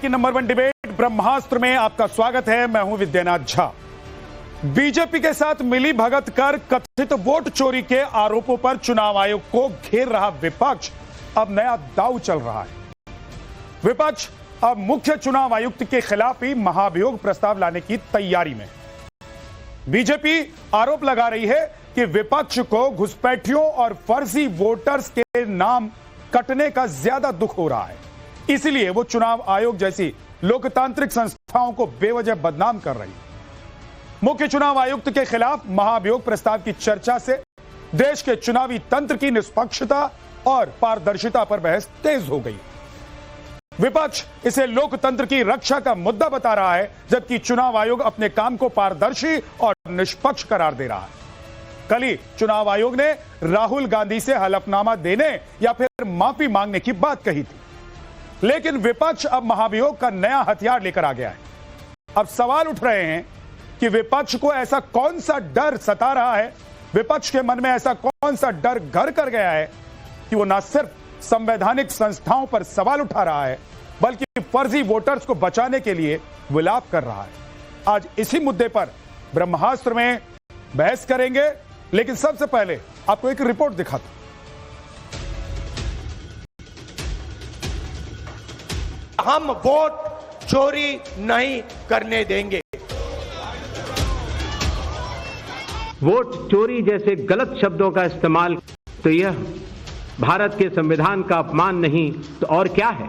की number 1 debate ब्रह्मास्त्र में आपका स्वागत है। मैं हूं विद्यानाथ झा। बीजेपी के साथ मिली भगत कर कथित वोट चोरी के आरोपों पर चुनाव आयोग को घेर रहा विपक्ष अब नया दांव चल रहा है। विपक्ष अब मुख्य चुनाव आयुक्त के खिलाफ ही महाभियोग प्रस्ताव लाने की तैयारी में। बीजेपी आरोप लगा रही है कि विपक्ष को घुसपैठियों और फर्जी वोटर्स के नाम कटने का ज्यादा दुख हो रहा है, इसलिए वो चुनाव आयोग जैसी लोकतांत्रिक संस्थाओं को बेवजह बदनाम कर रही है। मुख्य चुनाव आयुक्त के खिलाफ महाभियोग प्रस्ताव की चर्चा से देश के चुनावी तंत्र की निष्पक्षता और पारदर्शिता पर बहस तेज हो गई। विपक्ष इसे लोकतंत्र की रक्षा का मुद्दा बता रहा है, जबकि चुनाव आयोग अपने काम को पारदर्शी और निष्पक्ष करार दे रहा है। कल ही चुनाव आयोग ने राहुल गांधी से हलफनामा देने या फिर माफी मांगने की बात कही थी, लेकिन विपक्ष अब महाभियोग का नया हथियार लेकर आ गया है। अब सवाल उठ रहे हैं कि विपक्ष को ऐसा कौन सा डर सता रहा है, विपक्ष के मन में ऐसा कौन सा डर घर कर गया है कि वो न सिर्फ संवैधानिक संस्थाओं पर सवाल उठा रहा है, बल्कि फर्जी वोटर्स को बचाने के लिए विलाप कर रहा है। आज इसी मुद्दे पर ब्रह्मास्त्र में बहस करेंगे, लेकिन सबसे पहले आपको एक रिपोर्ट दिखाता हूं। हम वोट चोरी नहीं करने देंगे। वोट चोरी जैसे गलत शब्दों का इस्तेमाल तो यह भारत के संविधान का अपमान नहीं तो और क्या है।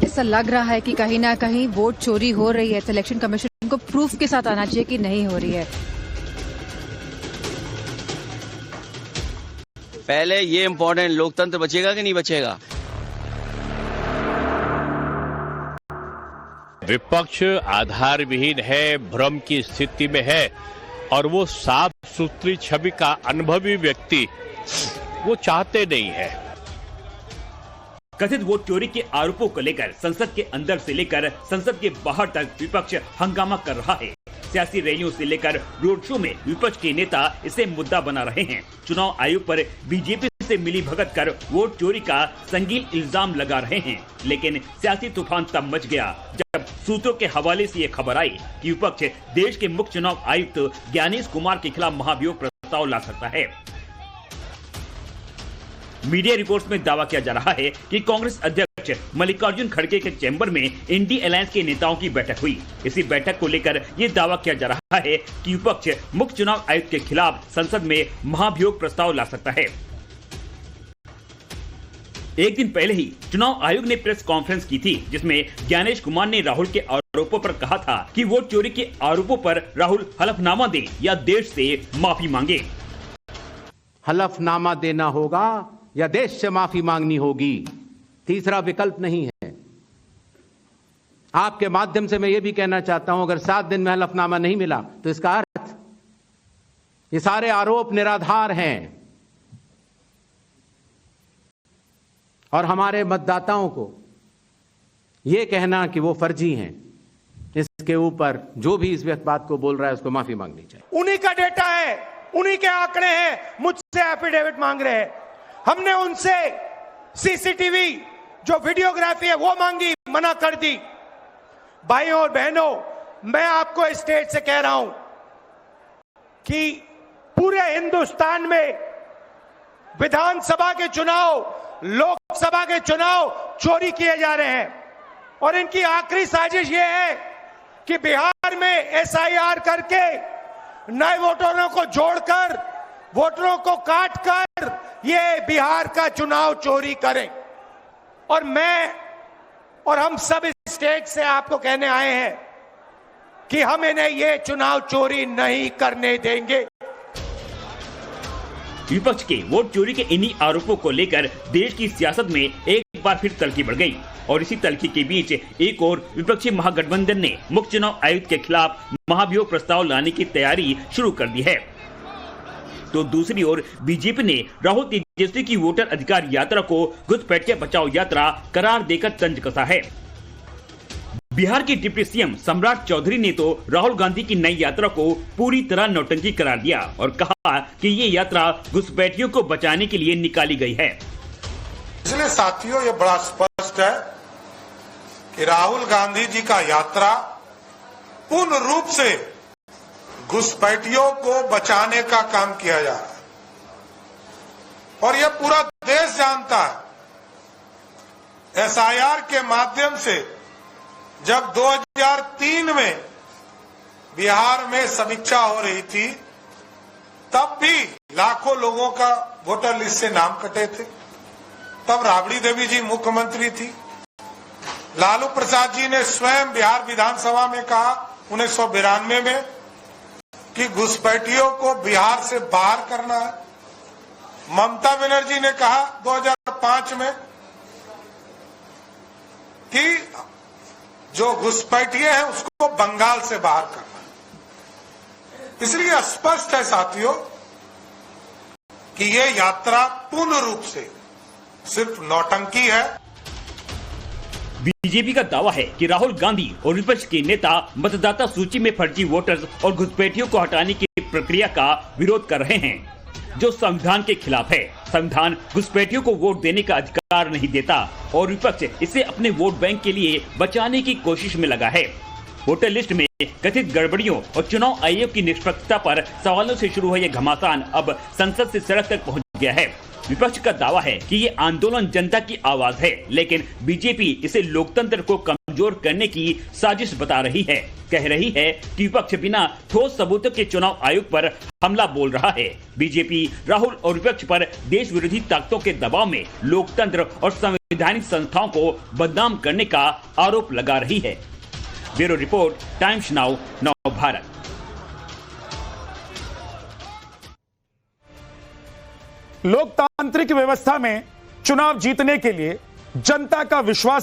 ऐसा लग रहा है कि कहीं ना कहीं वोट चोरी हो रही है। इलेक्शन कमीशन को प्रूफ के साथ आना चाहिए कि नहीं हो रही है। पहले ये इंपॉर्टेंट, लोकतंत्र बचेगा कि नहीं बचेगा। विपक्ष आधार विहीन है, भ्रम की स्थिति में है और वो साफ सुथरी छवि का अनुभवी व्यक्ति वो चाहते नहीं है। कथित वोट चोरी के आरोपों को लेकर संसद के अंदर से लेकर संसद के बाहर तक विपक्ष हंगामा कर रहा है। सियासी रैलियों से लेकर रोड शो में विपक्ष के नेता इसे मुद्दा बना रहे हैं। चुनाव आयोग पर बीजेपी से मिली भगत कर वोट चोरी का संगीन इल्जाम लगा रहे हैं, लेकिन सियासी तूफान तब मच गया जब सूत्रों के हवाले से ये खबर आई कि विपक्ष देश के मुख्य चुनाव आयुक्त ज्ञानेश कुमार के खिलाफ महाभियोग प्रस्ताव ला सकता है। मीडिया रिपोर्ट्स में दावा किया जा रहा है कि कांग्रेस अध्यक्ष मल्लिकार्जुन खड़गे के चैम्बर में इंडी अलायंस के नेताओं की बैठक हुई। इसी बैठक को लेकर यह दावा किया जा रहा है कि विपक्ष मुख्य चुनाव आयुक्त के खिलाफ संसद में महाभियोग प्रस्ताव ला सकता है। एक दिन पहले ही चुनाव आयोग ने प्रेस कॉन्फ्रेंस की थी, जिसमें ज्ञानेश कुमार ने राहुल के आरोपों पर कहा था कि वोट चोरी के आरोपों पर राहुल हलफनामा दें या देश से माफी मांगे। हलफनामा देना होगा या देश से माफी मांगनी होगी, तीसरा विकल्प नहीं है। आपके माध्यम से मैं यह भी कहना चाहता हूं, अगर 7 दिन में हलफनामा नहीं मिला तो इसका अर्थ ये सारे आरोप निराधार हैं और हमारे मतदाताओं को यह कहना कि वो फर्जी हैं, इसके ऊपर जो भी इस बात को बोल रहा है उसको माफी मांगनी चाहिए। उन्हीं का डेटा है, उन्हीं के आंकड़े हैं, मुझसे एफिडेविट मांग रहे हैं। हमने उनसे सीसीटीवी जो वीडियोग्राफी है वो मांगी, मना कर दी। भाइयों और बहनों, मैं आपको इस स्टेज से कह रहा हूं कि पूरे हिंदुस्तान में विधानसभा के चुनाव, लोकसभा के चुनाव चोरी किए जा रहे हैं और इनकी आखिरी साजिश ये है कि बिहार में एसआईआर करके नए वोटरों को जोड़कर, वोटरों को काटकर ये बिहार का चुनाव चोरी करें। और मैं और हम सब इस स्टेज से आपको कहने आए हैं कि हम इन्हें ये चुनाव चोरी नहीं करने देंगे। विपक्ष के वोट चोरी के इन्हीं आरोपों को लेकर देश की सियासत में एक बार फिर तल्खी बढ़ गई और इसी तल्खी के बीच एक और विपक्षी महागठबंधन ने मुख्य चुनाव आयुक्त के खिलाफ महाभियोग प्रस्ताव लाने की तैयारी शुरू कर दी है। तो दूसरी ओर बीजेपी ने राहुल तेजस्वी की वोटर अधिकार यात्रा को घुसपैठ के बचाओ यात्रा करार देकर तंज कसा है। बिहार के डिप्टी सीएम सम्राट चौधरी ने तो राहुल गांधी की नई यात्रा को पूरी तरह नौटंकी करार दिया और कहा कि ये यात्रा घुसपैठियों को बचाने के लिए निकाली गई है। इसलिए साथियों ये बड़ा स्पष्ट है कि राहुल गांधी जी का यात्रा पूर्ण रूप से घुसपैठियों को बचाने का काम किया जा रहा है और यह पूरा देश जानता है। एसआईआर के माध्यम से जब 2003 में बिहार में समीक्षा हो रही थी तब भी लाखों लोगों का वोटर लिस्ट से नाम कटे थे। तब राबड़ी देवी जी मुख्यमंत्री थी। लालू प्रसाद जी ने स्वयं बिहार विधानसभा में कहा 1992 में कि घुसपैठियों को बिहार से बाहर करना है। ममता बनर्जी ने कहा 2005 में कि जो घुसपैठिए हैं उसको बंगाल से बाहर करना है। इसलिए स्पष्ट है साथियों कि ये यात्रा पूर्ण रूप से सिर्फ नौटंकी है। बीजेपी का दावा है कि राहुल गांधी और विपक्ष के नेता मतदाता सूची में फर्जी वोटर्स और घुसपैठियों को हटाने की प्रक्रिया का विरोध कर रहे हैं, जो संविधान के खिलाफ है। संविधान घुसपैठियों को वोट देने का अधिकार नहीं देता और विपक्ष इसे अपने वोट बैंक के लिए बचाने की कोशिश में लगा है। वोटर लिस्ट में कथित गड़बड़ियों और चुनाव आयोग की निष्पक्षता पर सवालों से शुरू हुआ यह घमासान अब संसद से सड़क तक पहुंच गया है। विपक्ष का दावा है कि ये आंदोलन जनता की आवाज है, लेकिन बीजेपी इसे लोकतंत्र को कमजोर करने की साजिश बता रही है। कह रही है कि विपक्ष बिना ठोस सबूतों के चुनाव आयोग पर हमला बोल रहा है। बीजेपी राहुल और विपक्ष पर देश विरोधी ताकतों के दबाव में लोकतंत्र और संवैधानिक संस्थाओं को बदनाम करने का आरोप लगा रही है। ब्यूरो रिपोर्ट, टाइम्स नाउ, नव भारत। लोकतांत्रिक व्यवस्था में चुनाव जीतने के लिए जनता का विश्वास